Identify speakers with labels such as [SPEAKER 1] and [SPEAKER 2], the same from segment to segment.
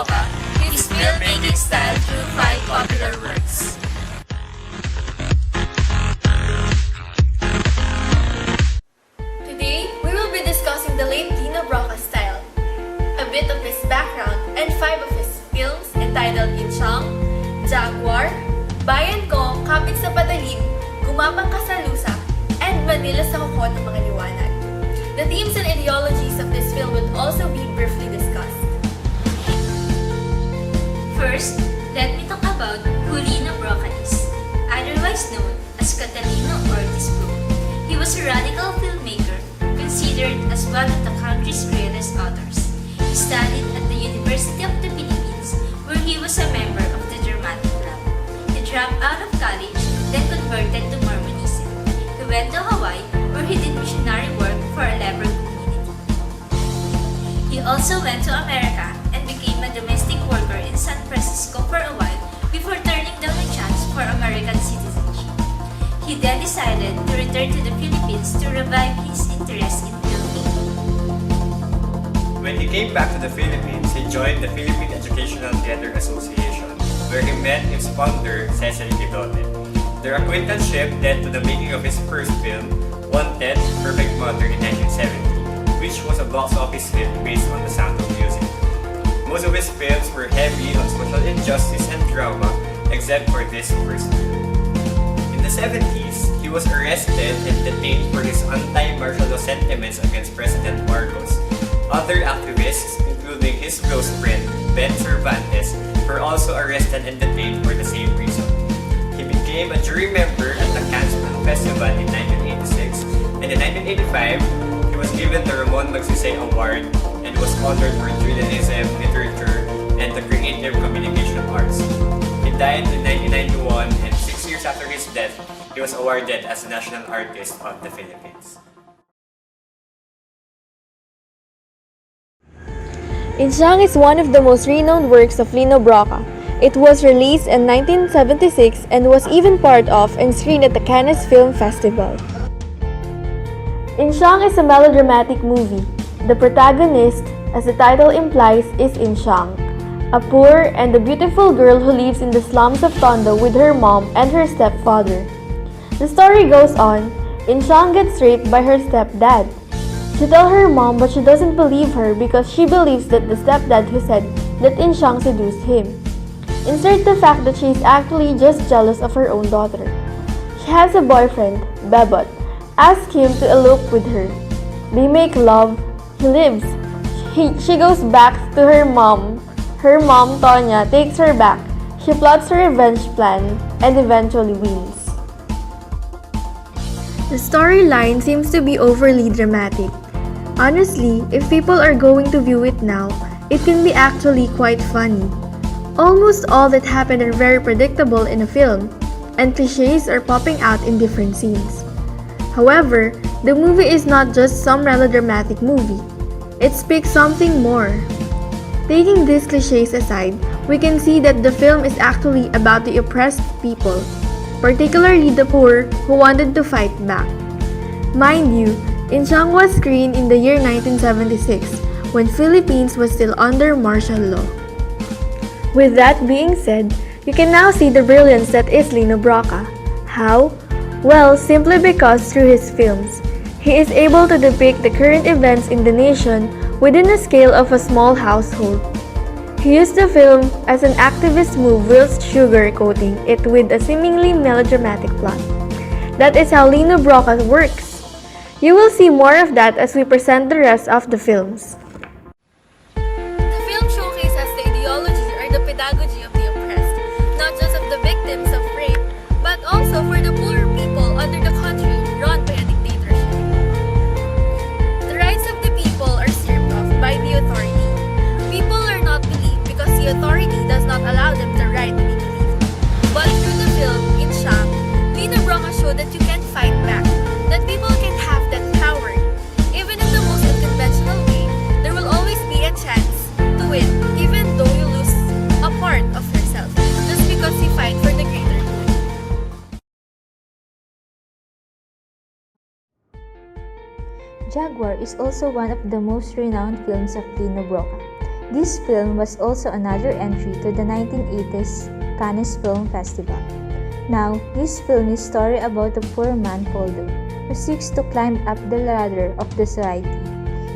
[SPEAKER 1] Brocka his filmmaking style through 5 popular works.
[SPEAKER 2] Today, we will be discussing the late Lino Brocka style, a bit of his background, and 5 of his films entitled Insiang, Jaguar, Bayan ko, Kapit sa Patalim, Gumapang ka sa Lusak, and Maynila sa Kuko ng mga Liwanag. The themes and ideologies of this film will also be briefly discussed.
[SPEAKER 1] First, let me talk about who Lino Brocka is, otherwise known as Catalino or Disco. He was a radical filmmaker, considered as one of the country's greatest authors. He studied at the University of the Philippines, where he was a member of the dramatic club. He dropped out of college, then converted to Mormonism. He went to Hawaii, where he did missionary work for a leper community. He also went to America and became a domestic worker in San Francisco for a while before turning down a chance for American citizenship. He then decided to return to the Philippines to revive his interest in filmmaking.
[SPEAKER 3] When he came back to the Philippines, he joined the Philippine Educational Theater Association, where he met its founder, Cecil Quidote. Their acquaintanceship led to the making of his first film, Wanted, Perfect Mother in 1970, which was a box office hit based on The Sound of Music. Most of his films were heavy on social injustice and drama, except for this first film. In the 70s, he was arrested and detained for his anti-martial law sentiments against President Marcos. Other activists, including his close friend, Ben Cervantes, were also arrested and detained for the same reason. He became a jury member at the Cannes Film Festival in 1986, and in 1985, he was given the Ramon Magsaysay Award and was honored for journalism, literature, and the creative communication arts. He died in 1991, and 6 years after his death, he was awarded as National Artist of the Philippines.
[SPEAKER 2] Insiang is one of the most renowned works of Lino Brocka. It was released in 1976 and was even part of and screened at the Cannes Film Festival. Insiang is a melodramatic movie. The protagonist, as the title implies, is Insiang, a poor and a beautiful girl who lives in the slums of Tondo with her mom and her stepfather. The story goes on, Insiang gets raped by her stepdad. She tells her mom but she doesn't believe her because she believes that the stepdad who said that Insiang seduced him. Insert the fact that she is actually just jealous of her own daughter. She has a boyfriend, Bebot. Ask him to elope with her. They make love. He lives. She goes back to her mom. Her mom, Tonya, takes her back. She plots her revenge plan and eventually wins. The storyline seems to be overly dramatic. Honestly, if people are going to view it now, it can be actually quite funny. Almost all that happened are very predictable in a film, and cliches are popping out in different scenes. However, the movie is not just some melodramatic movie. It speaks something more. Taking these cliches aside, we can see that the film is actually about the oppressed people, particularly the poor who wanted to fight back. Mind you, Insiang was screened in the year 1976, when Philippines was still under martial law. With that being said, you can now see the brilliance that is Lino Brocka. How? Well, simply because through his films, he is able to depict the current events in the nation within the scale of a small household. He used the film as an activist move whilst sugarcoating it with a seemingly melodramatic plot. That is how Lino Brocka works. You will see more of that as we present the rest of the films.
[SPEAKER 4] The film showcases the ideology or the pedagogy of the oppressed, not just of the victims of rape, but also for the poor people under the country run by a dictatorship. The rights of the people are stripped off by the authority. People are not believed because the authority does not allow them the right to be believed. But through the film, Insiang, Lino Brocka showed that you can fight back, that people can have that power. Even in the most unconventional way, there will always be a chance to win, even though you lose a part of yourself, just because you fight for the greater good.
[SPEAKER 5] Jaguar is also one of the most renowned films of Lino Brocka. This film was also another entry to the 1980s Cannes Film Festival. Now, this film is a story about a poor man Poldo who seeks to climb up the ladder of the society.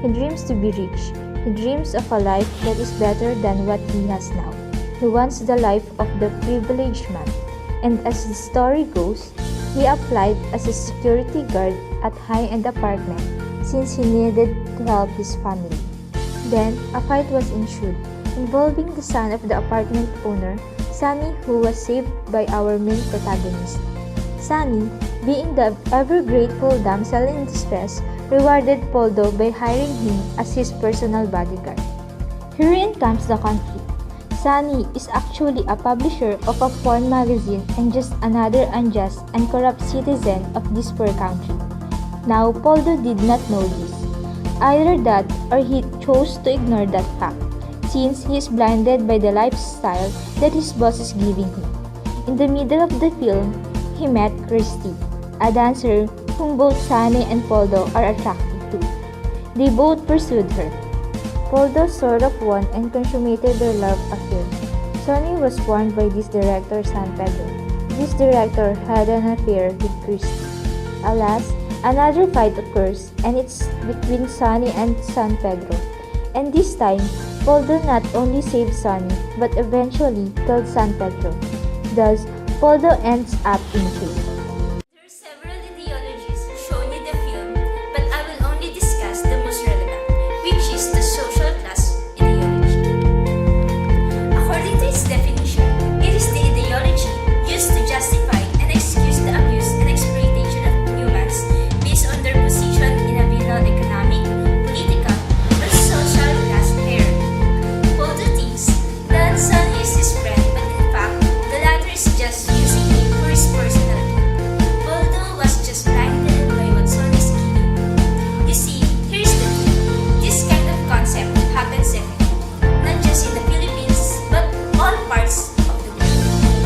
[SPEAKER 5] He dreams to be rich. He dreams of a life that is better than what he has now. He wants the life of the privileged man. And as the story goes, he applied as a security guard at high-end apartment since he needed to help his family. Then, a fight was ensued, involving the son of the apartment owner, Sunny, who was saved by our main protagonist. Sunny, being the ever-grateful damsel in distress, rewarded Poldo by hiring him as his personal bodyguard. Herein comes the conflict. Sunny is actually a publisher of a porn magazine and just another unjust and corrupt citizen of this poor country. Now, Poldo did not know this. Either that or he chose to ignore that fact, since he is blinded by the lifestyle that his boss is giving him. In the middle of the film, he met Christy, a dancer whom both Sunny and Poldo are attracted to. They both pursued her. Poldo sort of won and consummated their love affair. Sunny was warned by this director San Pedro. This director had an affair with Christy. Alas, another fight occurs and it's between Sunny and San Pedro. And this time, Poldo not only saved Sunny but eventually killed San Pedro. Thus, Poldo ends up in jail.
[SPEAKER 1] There are several ideologies shown in the film, but I will only discuss the most relevant, which is the social class ideology. According to its definition, it is the ideology used to justify and excuse the abuse and exploitation of humans based on their position in a given economic, political, or social class hierarchy. Poldo thinks that Sunny is his friend, but in fact, the latter is just using him for his personal gain. Poldo was just blinded by what Sunny is giving. You see, here's the thing. This kind of concept happens everywhere, not just in the Philippines, but all parts of the world.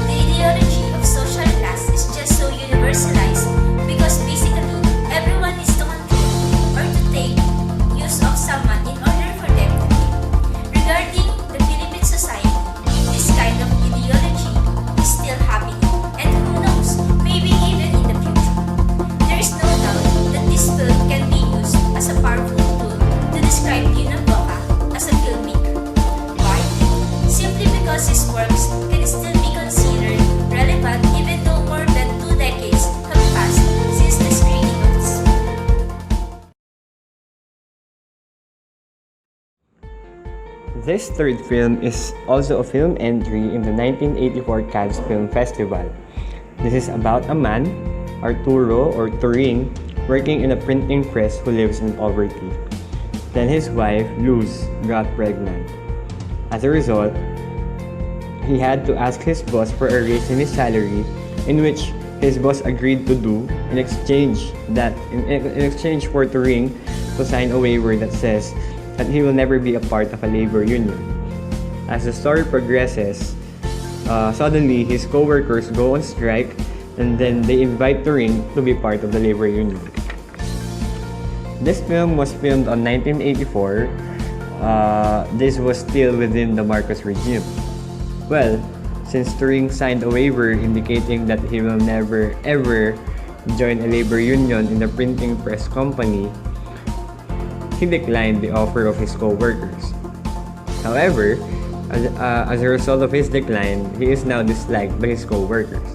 [SPEAKER 1] The ideology of social class is just so universalized because basically everyone needs to control or to take use of someone in order for them to live. Regarding the Philippine society, this kind of ideology is still happening, and who knows, maybe even in the future. There is no doubt that this film can be used as a powerful tool to describe Lino Brocka as a filmmaker. Why? Simply because his works can still be considered relevant even though more than 2 decades have passed since the screening of this film.
[SPEAKER 3] This third film is also a film entry in the 1984 Cannes Film Festival. This is about a man, Arturo or Turing, working in a printing press who lives in poverty. Then his wife, Luz, got pregnant. As a result, he had to ask his boss for a raise in his salary, in which his boss agreed to do in exchange for Turing to sign a waiver that says that he will never be a part of a labor union. As the story progresses, suddenly his co-workers go on strike and then they invite Turing to be part of the labor union. This film was filmed on 1984. This was still within the Marcos regime. Well, since Turing signed a waiver indicating that he will never ever join a labor union in the printing press company, he declined the offer of his co-workers. However, as a result of his decline, he is now disliked by his co-workers.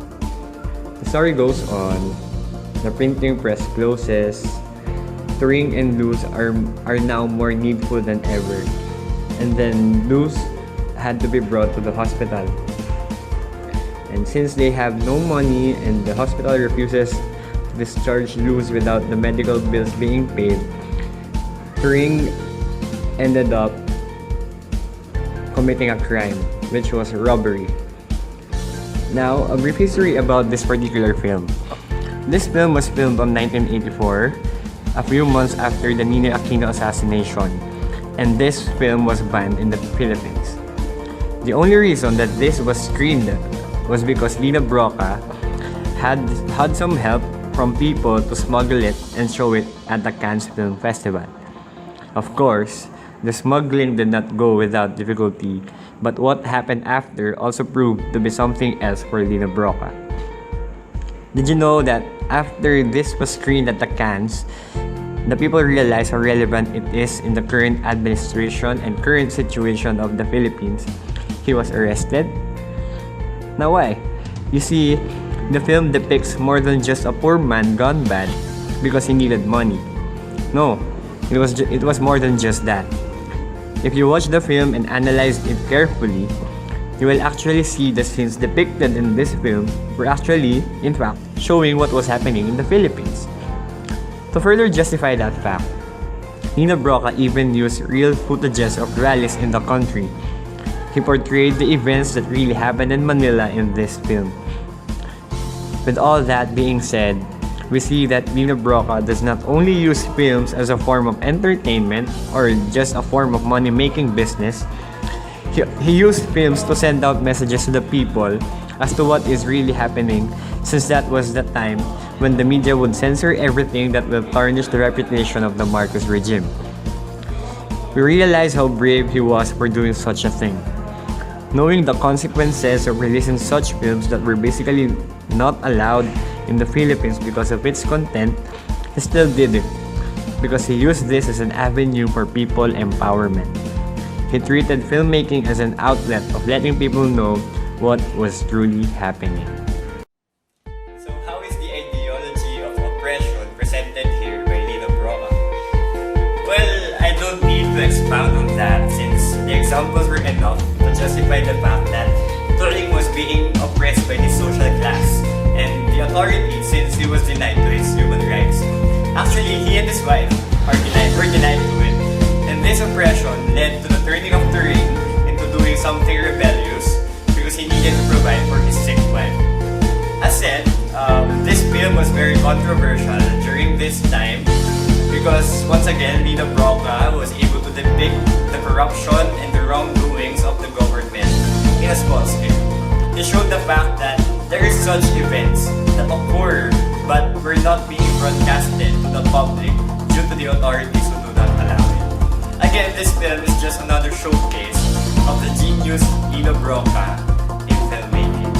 [SPEAKER 3] The story goes on, the printing press closes, Turing and Luz are now more needful than ever, and then Luz had to be brought to the hospital. And since they have no money and the hospital refuses to discharge Luz without the medical bills being paid, Turing ended up committing a crime, which was robbery. Now, a brief history about this particular film. This film was filmed on 1984, a few months after the Ninoy Aquino assassination, and this film was banned in the Philippines. The only reason that this was screened was because Lino Brocka had some help from people to smuggle it and show it at the Cannes Film Festival. Of course, the smuggling did not go without difficulty, but what happened after also proved to be something else for Lino Brocka. Did you know that after this was screened at the Cannes, the people realized how relevant it is in the current administration and current situation of the Philippines? He was arrested. Now why? You see, the film depicts more than just a poor man gone bad because he needed money. No, it was more than just that. If you watch the film and analyze it carefully, you will actually see the scenes depicted in this film were actually, in fact, showing what was happening in the Philippines. To further justify that fact, Lino Brocka even used real footages of rallies in the country. He portrayed the events that really happened in Manila in this film. With all that being said, we see that Lino Brocka does not only use films as a form of entertainment or just a form of money-making business. He used films to send out messages to the people as to what is really happening, since that was the time when the media would censor everything that will tarnish the reputation of the Marcos regime. We realize how brave he was for doing such a thing. Knowing the consequences of releasing such films that were basically not allowed in the Philippines because of its content, he still did it, because he used this as an avenue for people empowerment. He treated filmmaking as an outlet of letting people know what was truly happening. So how is the ideology of oppression presented here by Lino Brocka? Well, I don't need to expound on that since the examples were enough to justify the fact that Turing was being oppressed by the social class and the authority since he was denied to his human rights. Actually, he and his wife were denied to it. And this oppression led to the turning of Turing into doing something rebellious because he needed to provide for his sick wife. As said, this film was very controversial during this time because once again, Lino Brocka was able to depict the corruption and the wrongdoings of the government in a small scale. He showed the fact that there is such events that occur but were not being broadcasted to the public due to the authorities who do not allow it. Again, this film is just another showcase of the genius Lino Brocka in filmmaking.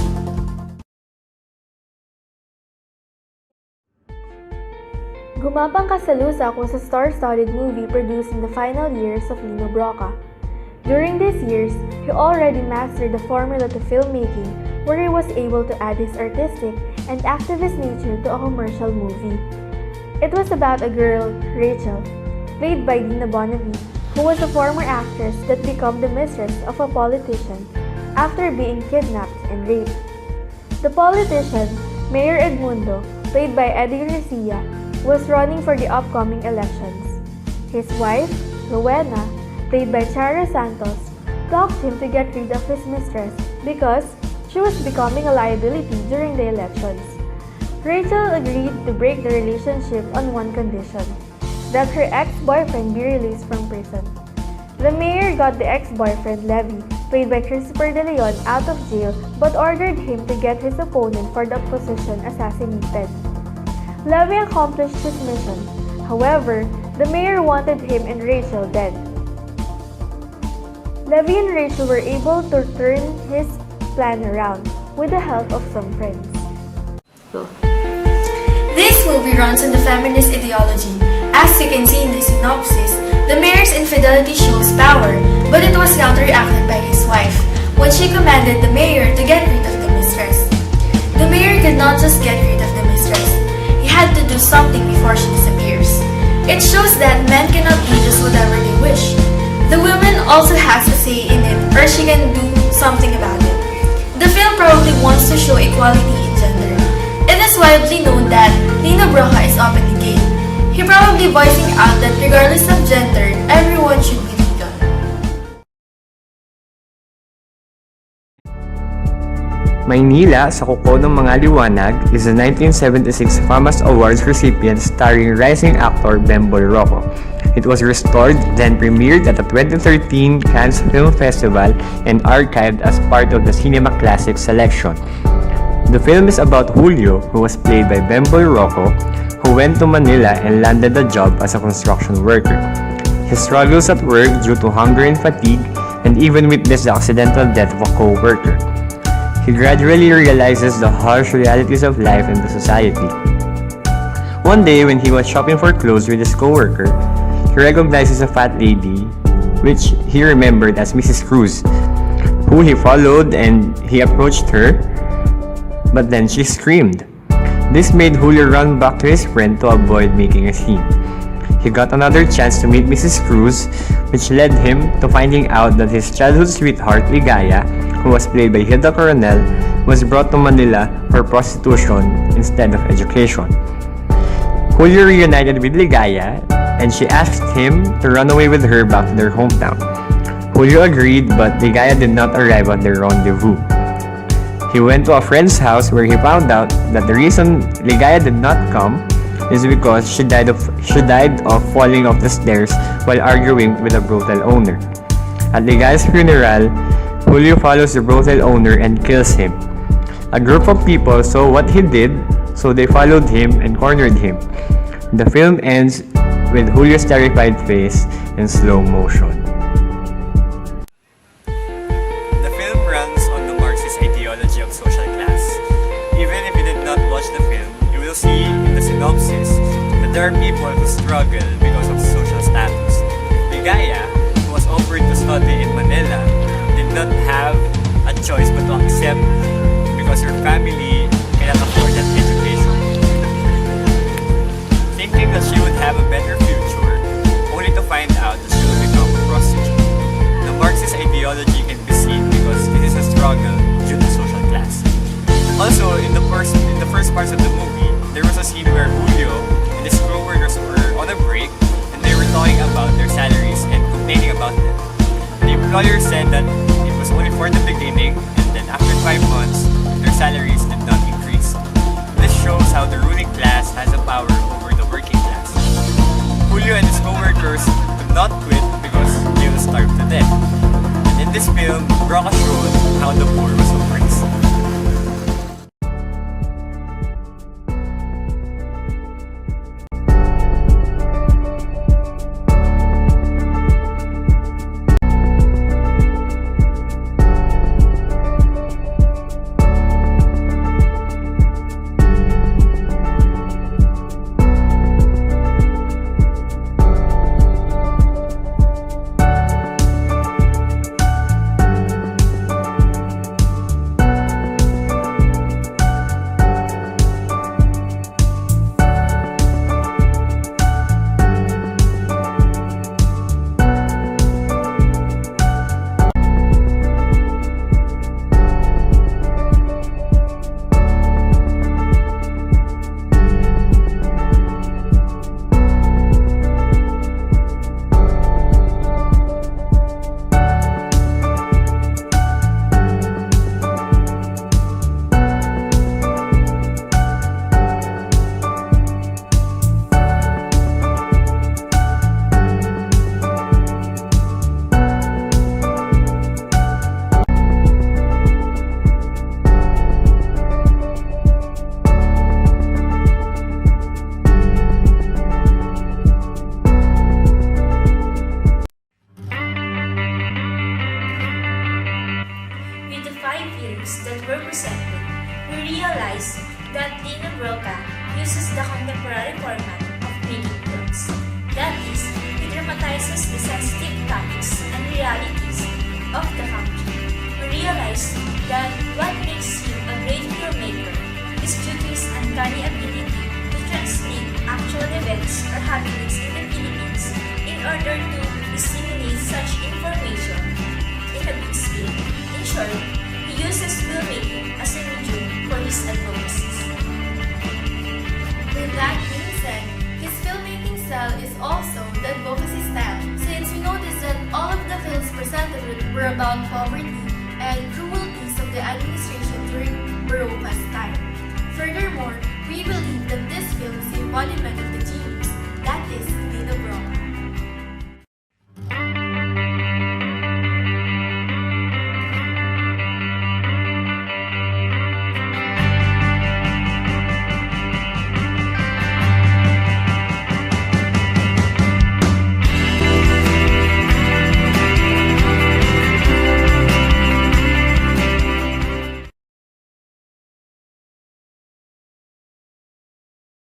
[SPEAKER 2] Gumapang ka sa Lusak was a star-studded movie produced in the final years of Lino Brocka. During these years, he already mastered the formula to filmmaking, where he was able to add his artistic and activist nature to a commercial movie. It was about a girl, Rachel, played by Dina Bonavie, who was a former actress that became the mistress of a politician after being kidnapped and raped. The politician, Mayor Edmundo, played by Eddie Garcia, was running for the upcoming elections. His wife, Rowena, played by Chara Santos, talked him to get rid of his mistress because she was becoming a liability during the elections. Rachel agreed to break the relationship on one condition: that her ex-boyfriend be released from prison. The mayor got the ex-boyfriend, Levy, played by Christopher De Leon, out of jail but ordered him to get his opponent for the opposition assassinated. Levy accomplished his mission. However, the mayor wanted him and Rachel dead. Levy and Rachel were able to turn his plan around with the help of some friends.
[SPEAKER 1] This movie runs on the feminist ideology. As you can see in the synopsis, the mayor's infidelity shows power, but it was counteracted by his wife when she commanded the mayor to get rid of the mistress. The mayor could not just get rid of the mistress. He had to do something before she disappears. It shows that men cannot do just whatever they wish. The woman also has a say in it, or she can do something about it. The film probably wants to show equality in gender. It is widely known that Lino Brocka is openly gay. He probably voicing out that regardless of gender, everyone should be legal.
[SPEAKER 3] Maynila sa Kuko ng mga Liwanag is a 1976 FAMAS Awards recipient starring rising actor Bemboy Rocco. It was restored, then premiered at the 2013 Cannes Film Festival and archived as part of the Cinema Classics selection. The film is about Julio, who was played by Bemboy Rocco, who went to Manila and landed a job as a construction worker. He He struggles at work due to hunger and fatigue, and even witnessed the accidental death of a co-worker. He gradually realizes the harsh realities of life and the society. One day, when he was shopping for clothes with his co-worker, he recognizes a fat lady, which he remembered as Mrs. Cruz, who he followed and he approached her, but then she screamed. This made Julio run back to his friend to avoid making a scene. He got another chance to meet Mrs. Cruz, which led him to finding out that his childhood sweetheart, Ligaya, who was played by Hilda Coronel, was brought to Manila for prostitution instead of education. Julio reunited with Ligaya, and she asked him to run away with her back to their hometown. Julio agreed, but Ligaya did not arrive at their rendezvous. He went to a friend's house where he found out that the reason Ligaya did not come is because she died of falling off the stairs while arguing with a brothel owner. At Ligaya's funeral, Julio follows the brothel owner and kills him. A group of people saw what he did, so they followed him and cornered him. The film ends with Julio's terrified face in slow motion. The film runs on the Marxist ideology of social class. Even if you did not watch the film, you will see in the synopsis that there are people who struggle because of social status. Ligaya, who was offered to study in Manila, did not have a choice but to accept because her family cannot afford that education. Thinking that she would have a better future, only to find out that she will become a prostitute. The Marxist ideology can be seen because this is a struggle due to social class. Also, in the first parts of the movie, there was a scene where Julio and his co-workers were on a break and they were talking about their salaries and complaining about them. The employer said that it was only for the beginning, and then after 5 months, their salaries did not increase. This shows how the ruling class has a power over the working class. Julio and his co-workers could not quit because they will starve to death. And in this film, Brocka showed how the poor was oppressed.
[SPEAKER 1] realized that Lino Brocka uses the contemporary format of making films. That is, he dramatizes the sensitive topics and realities of the country. We realized that what makes him a great filmmaker is due to his uncanny ability to translate actual events or happenings in the Philippines in order to disseminate such information in a big scale.